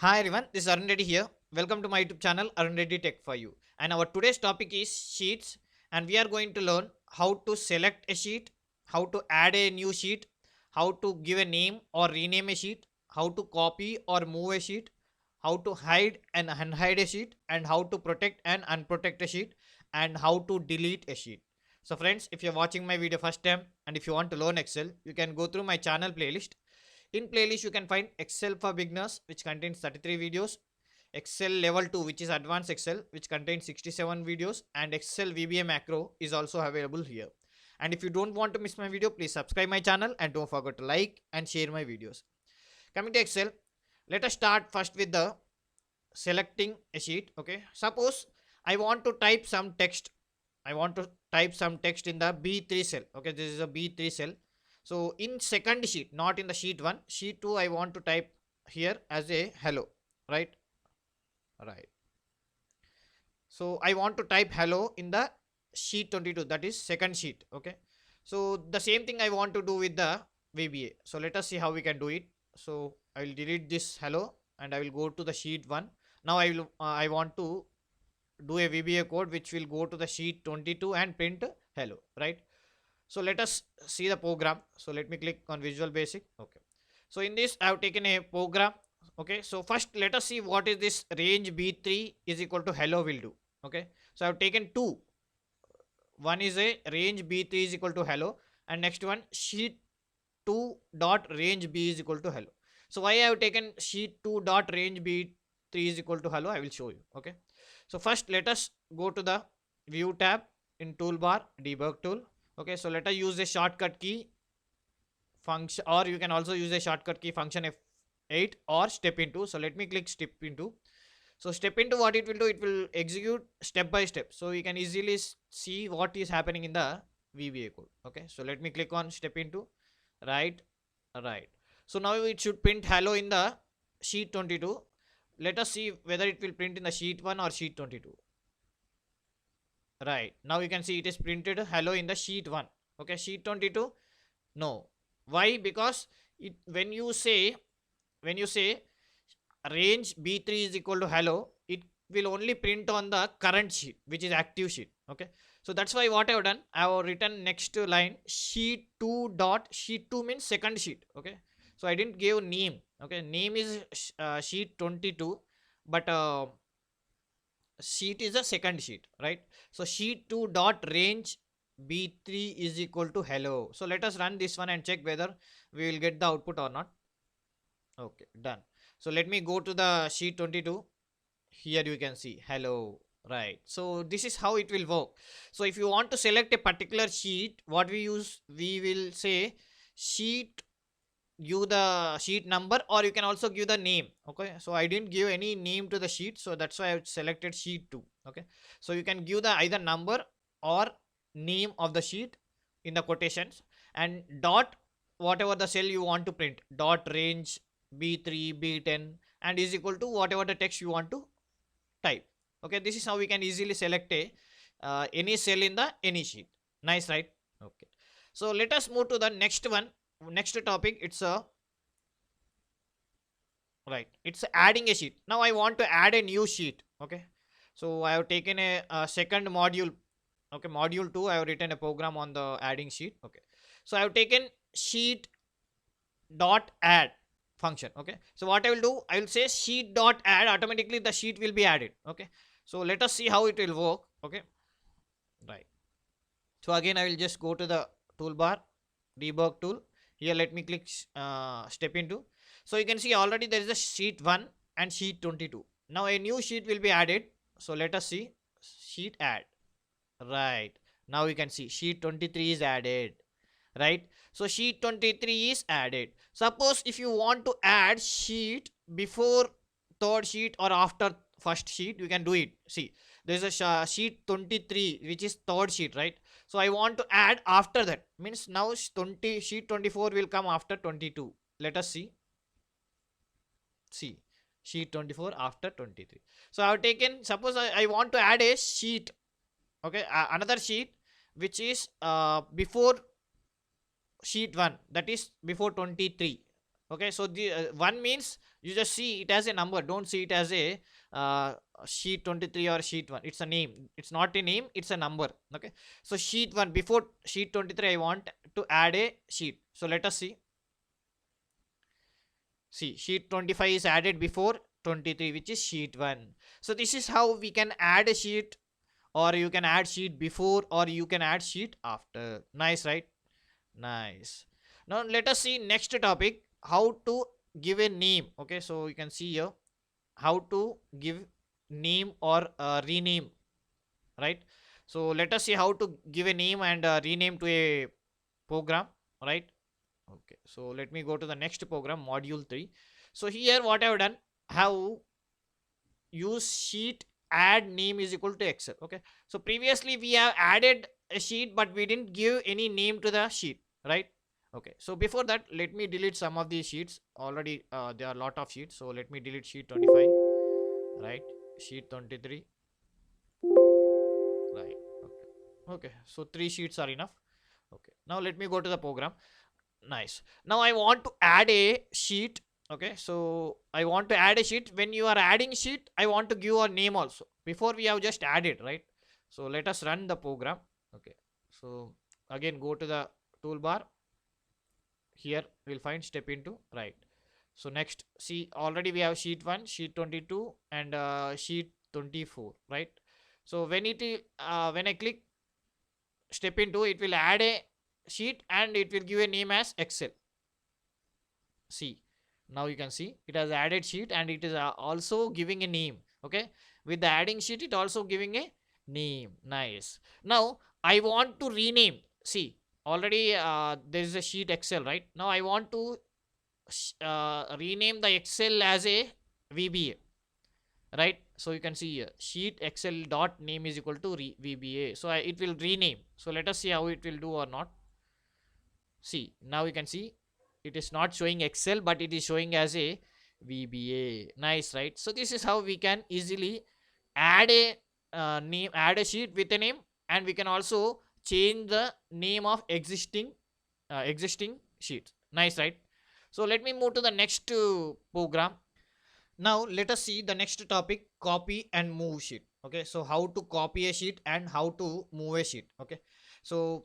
Hi everyone, this is Arun Reddy here. Welcome to my YouTube channel Arun Reddy Tech for You. And our today's topic is sheets, and we are going to learn how to select a sheet, how to add a new sheet, how to give a name or rename a sheet, how to copy or move a sheet, how to hide and unhide a sheet, and how to protect and unprotect a sheet, and how to delete a sheet. So friends, if you're watching my video first time and if you want to learn Excel, you can go through my channel playlist. In playlist, you can find Excel for beginners, which contains 33 videos, Excel level 2, which is advanced Excel, which contains 67 videos, and Excel VBA macro is also available here. And if you don't want to miss my video, please subscribe my channel and don't forget to like and share my videos. Coming to Excel, let us start first with the selecting a sheet. Okay, suppose I want to type some text. I want to type some text in the B3 cell. Okay, this is a B3 cell. So in second sheet, not in the sheet 1, sheet 2, I want to type here as a hello, right? Right. So I want to type hello in the sheet 22, that is second sheet. Okay. So the same thing I want to do with the VBA. So let us see how we can do it. So I will delete this hello and I will go to the sheet 1. Now I want to do a VBA code which will go to the sheet 22 and print hello, right? So let us see the program. So let me click on Visual Basic. Okay. So in this I have taken a program. Okay. So first let us see what is this range B3 is equal to hello will do. Okay. So I have taken two. One is a range B3 is equal to hello, and next one sheet 2 dot range B is equal to hello. So why I have taken sheet 2 dot range B3 is equal to hello, I will show you. Okay. So first let us go to the view tab in toolbar, debug tool. Okay, so let us use a shortcut key function, or you can also use a shortcut key function F8 or step into. So let me click step into. So step into, what it will do, it will execute step by step, so you can easily see what is happening in the VBA code. Okay, so let me click on step into. Right. Right. So now it should print hello in the sheet 22. Let us see whether it will print in the sheet 1 or sheet 22. Right, now you can see it is printed hello in the sheet 1. Okay, sheet 22, no. Why? Because it when you say range B3 is equal to hello, it will only print on the current sheet, which is active sheet. Okay, so that's why what I have done, I have written next line sheet 2 dot sheet 2 means second sheet. Okay, so I didn't give name. Okay, name is sheet 22, but sheet is a second sheet, right? So sheet 2 dot range B3 is equal to hello. So let us run this one and check whether we will get the output or not. Okay, done. So let me go to the sheet 22. Here you can see hello, right? So this is how it will work. So if you want to select a particular sheet, what we will say sheet, give the sheet number, or you can also give the name. Okay, so I didn't give any name to the sheet, so that's why I selected sheet 2. Okay, so you can give the either number or name of the sheet in the quotations, and dot whatever the cell you want to print, dot range B3 B10, and is equal to whatever the text you want to type. Okay, this is how we can easily select a any cell in the any sheet. Nice, right? Okay, so let us move to the next one. Next topic, it's a right, it's adding a sheet. Now I want to add a new sheet. Okay, so I have taken a second module. Okay, module 2, I have written a program on the adding sheet. Okay, so I have taken sheet dot add function. Okay, so what I will do, I will say sheet dot add, automatically the sheet will be added. Okay, so let us see how it will work. Okay, right. So again I will just go to the toolbar, debug tool. Here let me click step into. So you can see already there is a sheet 1 and sheet 22. Now a new sheet will be added. So let us see sheet add. Right, now you can see sheet 23 is added. Right, so sheet 23 is added. Suppose if you want to add sheet before third sheet or after first sheet, you can do it. See, there's a sheet 23 which is third sheet, right? So I want to add after that, means now 20 sheet 24 will come after 22. Let us see sheet 24 after 23. So I have taken, suppose I want to add a sheet. Okay, another sheet which is before sheet 1, that is before 23. Okay, so the one means you just see it as a number, don't see it as a uh, sheet 23 or sheet 1. It's a name, it's not a name, it's a number. Okay, so sheet 1, before sheet 23 I want to add a sheet. So let us see sheet 25 is added before 23, which is sheet 1. So this is how we can add a sheet, or you can add sheet before, or you can add sheet after. Nice, right? Nice. Now let us see next topic, how to give a name. Okay, so you can see here how to give name or rename, right? So let us see how to give a name and rename to a program, right? Okay, so let me go to the next program, module 3. So here what I've done, how use sheet add name is equal to excel. Okay, so previously we have added a sheet but we didn't give any name to the sheet, right? Okay, so before that let me delete some of these sheets. Already there are a lot of sheets, so let me delete sheet 25, right? Sheet 23, right? Okay, okay, so 3 sheets are enough. Okay, now let me go to the program. Nice. Now I want to add a sheet. Okay, so I want to add a sheet. When you are adding sheet, I want to give a name also. Before we have just added, right? So let us run the program. Okay, so again go to the toolbar. Here we'll find step into, right? So next, see, already we have sheet 1, sheet 22, and sheet 24, right? So when I click step into, it will add a sheet and it will give a name as Excel. See, now you can see it has added sheet and it is also giving a name. Okay, with the adding sheet it also giving a name. Nice. Now I want to rename. See, already there is a sheet Excel, right? Now I want to rename the Excel as a VBA, right? So you can see here sheet Excel dot name is equal to VBA. So it will rename. So let us see how it will do or not. See, now you can see it is not showing Excel but it is showing as a VBA. Nice, right? So this is how we can easily add a name, add a sheet with a name, and we can also change the name of existing sheet. Nice, right? So let me move to the next program. Now let us see the next topic, copy and move sheet. Okay, so how to copy a sheet and how to move a sheet. Okay, so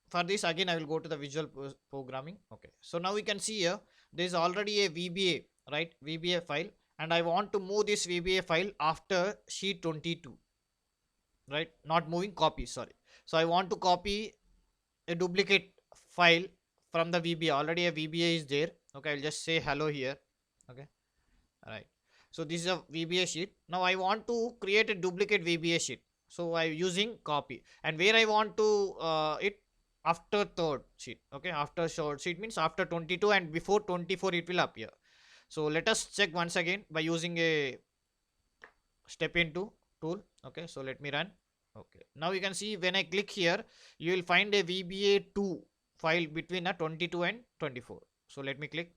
for this again I will go to the visual programming. Okay, so now we can see here there is already a VBA, right? VBA file, and I want to move this VBA file after sheet 22, right? Not moving, copy, sorry. So I want to copy a duplicate file from the VBA. Already a VBA is there. Okay, I'll just say hello here. Okay, all right. So this is a VBA sheet. Now I want to create a duplicate VBA sheet. So I'm using copy, and where I want to it after third sheet. Okay, after short sheet means after 22 and before 24 it will appear. So let us check once again by using a step into tool. Okay, so let me run. Okay, now you can see when I click here, you will find a VBA2 file between a 22 and 24. So let me click.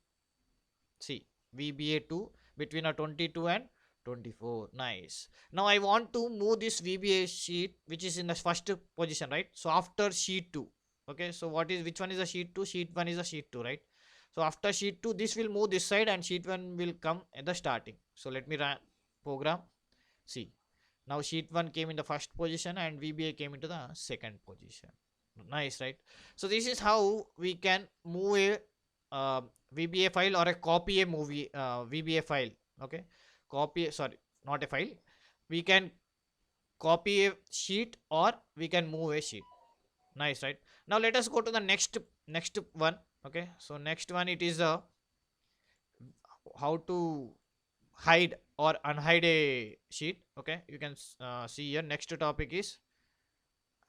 See, VBA2 between a 22 and 24. Nice. Now I want to move this VBA sheet which is in the first position, right? So after sheet 2. Okay, so which one is a sheet 2? Sheet 1 is a sheet 2, right? So after sheet 2 this will move this side and sheet 1 will come at the starting. So let me run program. See, now sheet 1 came in the first position and VBA came into the second position. Nice, right? So this is how we can move a VBA file or a copy a movie VBA file. Okay, copy, sorry, not a file. We can copy a sheet or we can move a sheet. Nice, right? Now let us go to the next one. Okay, so next one it is how to hide or unhide a sheet. Okay, you can see here next topic is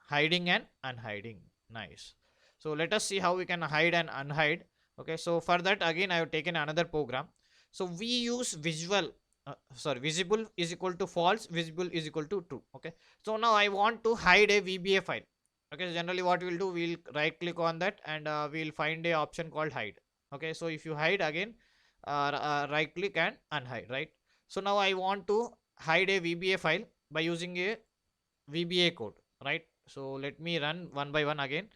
hiding and unhiding. Nice. So let us see how we can hide and unhide. Okay, so for that again I have taken another program. So we use visible is equal to false, visible is equal to true. Okay, so now I want to hide a VBA file. Okay, so generally what we'll do, we'll right click on that and we'll find a option called hide. Okay, so if you hide again, right click and unhide, right? So now I want to hide a VBA file by using a VBA code, right? So let me run one by one again.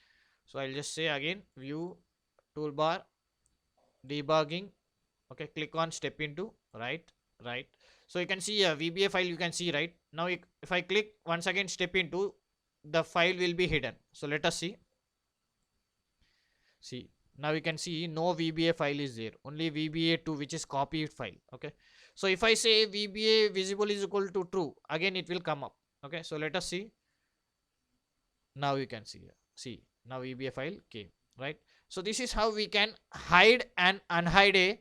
So I'll just say again, view, toolbar, debugging, Okay, click on step into, right. So you can see a VBA file, you can see, right. Now if I click once again step into, the file will be hidden. So let us see, now you can see no VBA file is there, only VBA2, which is copied file. Okay, so if I say VBA visible is equal to true, again it will come up. Okay, so let us see. Now you can see now VBA file came, right. So this is how we can hide and unhide a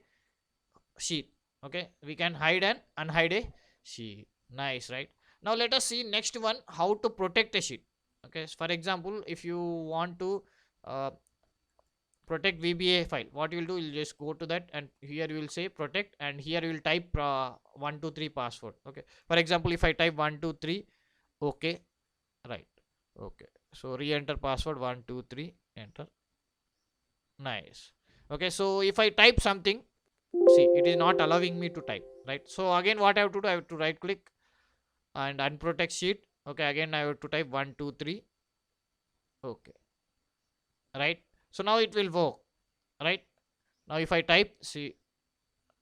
sheet. Okay, we can hide and unhide a sheet. Nice, right. Now let us see next one, how to protect a sheet. Okay, so for example, if you want to uh, protect VBA file, what you will do, you'll just go to that, and here you will say protect, and here you will type 123 password. Okay, for example, if I type 123, okay, right, okay, so re-enter password 123, enter. Nice. Okay, so if I type something, see, it is not allowing me to type, right. So again what I have to do, I have to right click and unprotect sheet. Okay, again I have to type 123, okay, right. So now it will work, right. Now if I type, see,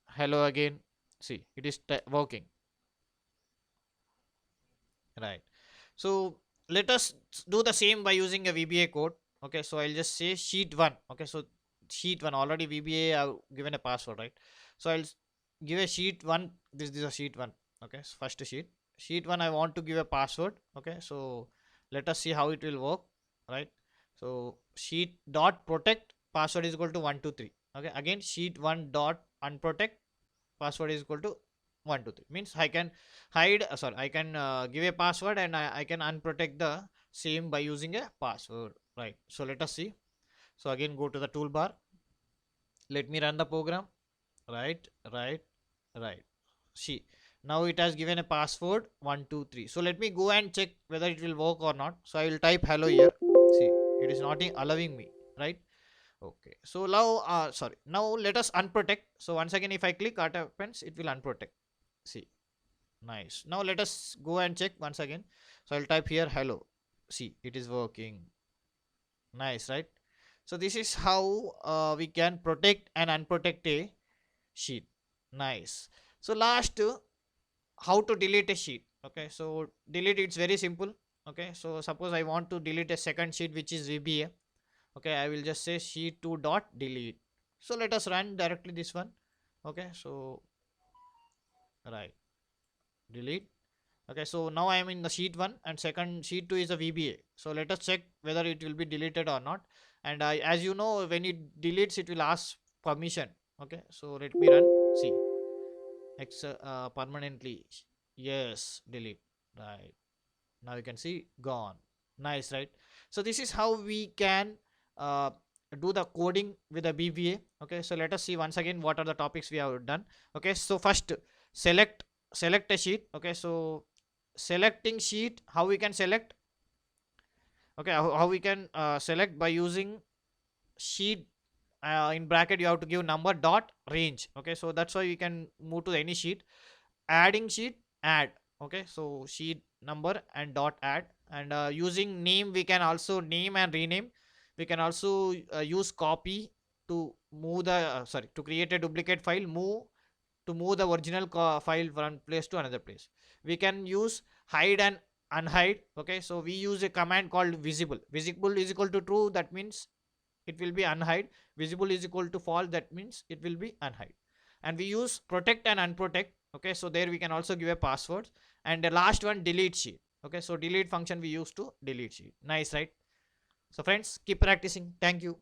hello again, see, it is working, right. So let us do the same by using a VBA code. Okay, so I'll just say sheet 1. Okay, so sheet 1, already VBA I've given a password, right. So I'll give a sheet 1, this is a sheet 1. Okay, so first sheet 1 I want to give a password. Okay, so let us see how it will work, right. So sheet dot protect password is equal to 123. Okay, again sheet 1 dot unprotect password is equal to 123, means I can hide, sorry, I can give a password, and I can unprotect the same by using a password, right. So let us see. So again go to the toolbar, let me run the program, right. See, now it has given a password 123. So let me go and check whether it will work or not. So I will type hello here, see, it is not allowing me, right. Okay, so now sorry, now let us unprotect. So once again if I click, what happens, it will unprotect, see. Nice. Now let us go and check once again. So I'll type here hello, see, it is working. Nice, right. So this is how we can protect and unprotect a sheet. Nice. So last, how to delete a sheet. Okay, so delete, it's very simple. Okay, so suppose I want to delete a second sheet, which is VBA. Okay, I will just say sheet 2 dot delete. So let us run directly this one. Okay, so right, delete. Okay, so now I am in the sheet 1, and second sheet 2 is a VBA. So let us check whether it will be deleted or not. And as you know, when it deletes, it will ask permission. Okay, so let me run, see, permanently, yes, delete, right. Now you can see gone. Nice, right. So this is how we can uh, do the coding with a VBA. Okay, so let us see once again what are the topics we have done. Okay, so first, select a sheet. Okay, so selecting sheet, how we can select. Okay, how we can select by using sheet, in bracket you have to give number dot range. Okay, so that's why we can move to any sheet. Adding sheet, add. Okay, so sheet number and dot add. And using name, we can also name and rename. We can also use copy to move the sorry, to create a duplicate file, move the original file from place to another place. We can use hide and unhide. Okay, so we use a command called visible is equal to true, that means it will be unhide. Visible is equal to false, that means it will be unhide. And we use protect and unprotect. Okay, so there we can also give a password. And the last one, delete sheet. Okay, so delete function we use to delete sheet. Nice, right. So friends, keep practicing. Thank you.